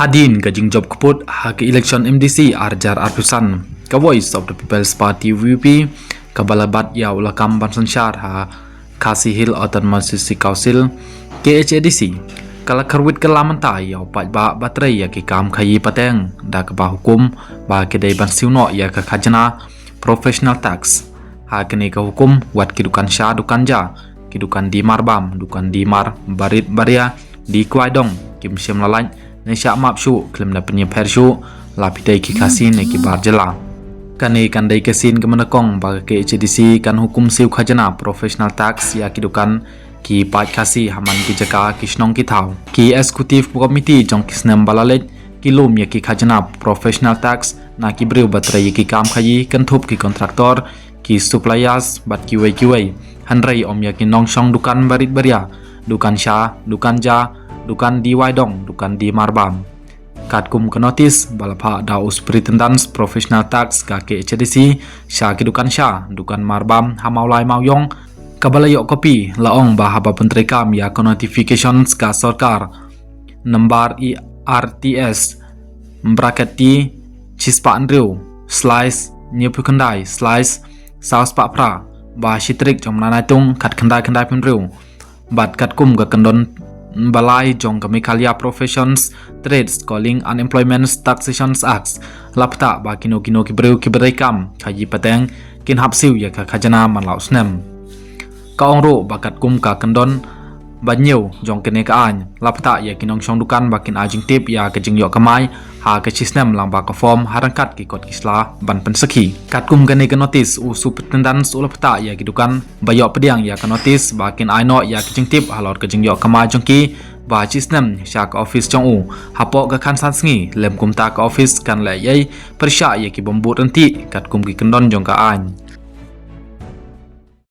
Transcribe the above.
Hadin kajing job keput ha ke election MDC arjar arpusan ka Voice of the People's Party VP ka balabat ya ulakam bansan syar ha Khasi Hill Autonomous Council KHADC kala karwit kalamanta ya pat ba baterai ya ki kam khayi pateng da ka ba hukum ba ke dai ban siuno ya ka khajana professional tax ha kene ka hukum wat ki dukan sha dukan ja ki dukan di marbam dukan di mar barit baria di kwaidong kim syam lalai Nesya map syu klem na penyep her syu la pidai ki kasin ki barjela kane kandai kesin ke menekong ba ke HDC kan hukum siu khajana professional tax ya kidukan ki pat kasi haman ki jaka ki snong ki thau ki executive committee jong kisnam balalet ki lum ya ki khajana professional tax na ki breu batrai ki kam khayi kan thup ki contractor ki suppliers bat ki wai hanrai om ya ki nong shong dukan barit baria dukan sha dukan ja dukan di Waidong, dukan di Marbam. Kat kum ke notis balapha da superintendents professional tax ka ke HDC sha ki dukan sha dukan Marbam hamaulai mauyong kabalayok kopi laong bahaba penteri kam ya ke notifications ka sarkar nambar IRTS bracket T Cispa Andrew slice nyepu kendai slice saus pak pra ba shitrik jom nanaitung kat kendai penriu bat kat kum ke kendon balai jong kami kalia professions trades calling unemployment taxations acts lapta ba kino ki breu ki berekam khayi pateng kin hapsiu ya ka khajana manlau snem ka ongro bakat kum ka kendon banyeu jong kene ka an lapta ya kinong shong dukan bakin ajing tip ya ka jing yo kamai ha ka chisnem lang ba ka form harangkat ki kot kisla ban pensaki kat kum kene ka notice u superintendents u lapta ya ki dukan bayo pediang ya ka notice bakin aino ya ki jing tip halor ka jing yo kamai jong ki ba chisnem sha ka office jong u hapo ka khan san sngi lem kum ta ka office kan la yai persya ya ki bombut renti kat kum ki kendon jong ka an